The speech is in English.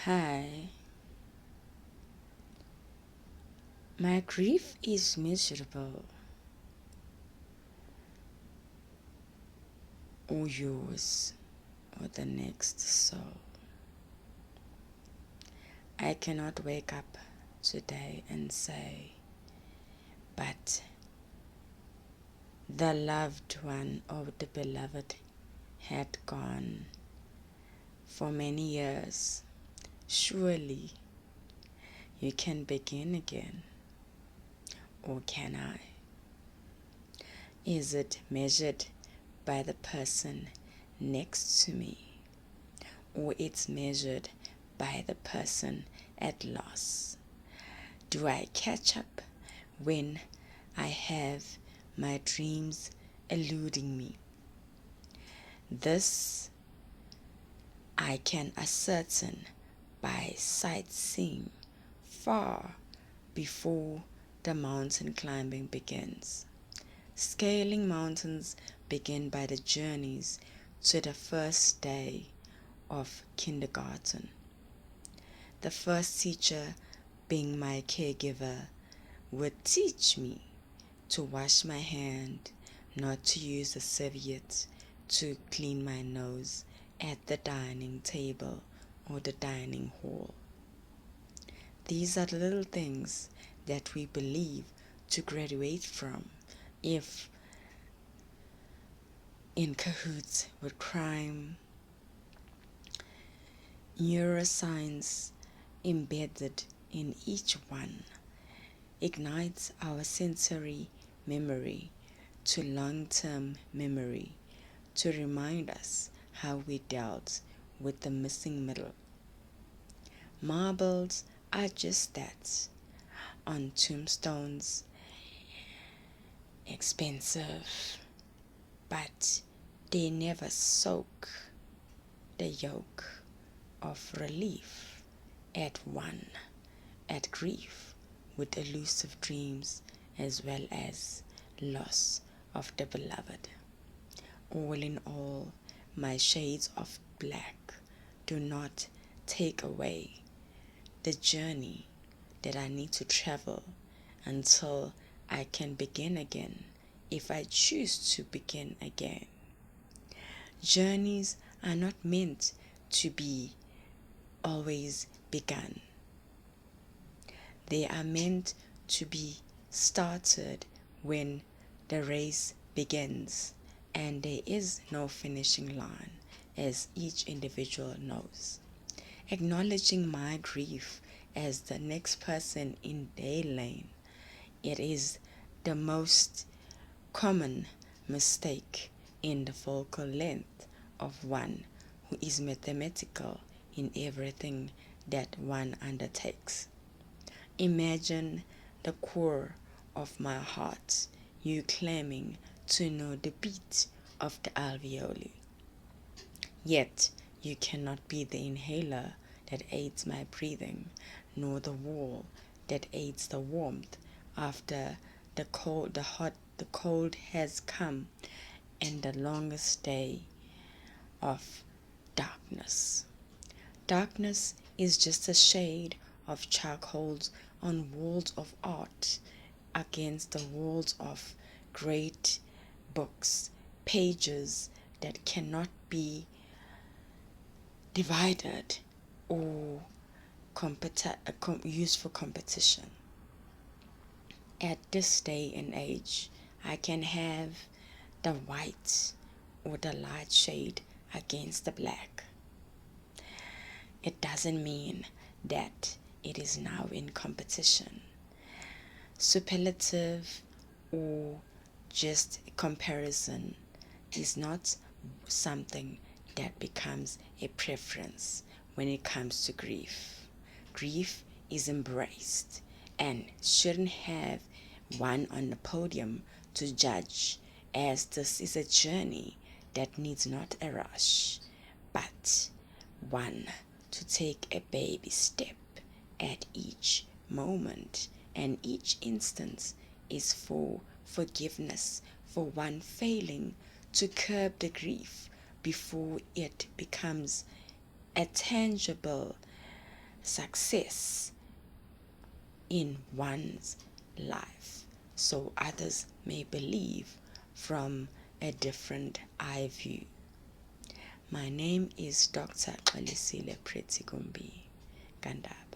Hi, my grief is miserable, or yours, or the next soul. I cannot wake up today and say, but the loved one or the beloved had gone for many years. Surely you can begin again, or can I? Is it measured by the person next to me, or it's measured by the person at loss? Do I catch up when I have my dreams eluding me? This I can ascertain by sightseeing far before the mountain climbing begins. Scaling mountains begin by the journeys to the first day of kindergarten. The first teacher, being my caregiver, would teach me to wash my hand, not to use a serviette to clean my nose at the dining table or the dining hall. These are the little things that we believe to graduate from if in cahoots with crime. Neuroscience embedded in each one ignites our sensory memory to long-term memory to remind us how we dealt with the missing middle. Marbles are just that, on tombstones, expensive, but they never soak the yoke of relief at grief with elusive dreams as well as loss of the beloved. All in all, my shades of black do not take away the journey that I need to travel until I can begin again if I choose to begin again. Journeys are not meant to be always begun. They are meant to be started when the race begins, and there is no finishing line, as each individual knows. Acknowledging my grief as the next person in their lane, it is the most common mistake in the focal length of one who is mathematical in everything that one undertakes. Imagine the core of my heart, you claiming to know the beat of the alveoli. Yet you cannot be the inhaler that aids my breathing, nor the wall that aids the warmth after the cold has come and the longest day of darkness. Darkness is just a shade of charcoals on walls of art against the walls of great books, pages that cannot be divided or used for competition. At this day and age, I can have the white or the light shade against the black. It doesn't mean that it is now in competition. Superlative or just comparison is not something that becomes a preference when it comes to grief. Grief is embraced and shouldn't have one on the podium to judge, as this is a journey that needs not a rush, but one to take a baby step at each moment, and each instance is for forgiveness for one failing to curb the grief before it becomes a tangible success in one's life so others may believe from a different eye view. My name is Dr. Alisile Pretigumbi Gandab.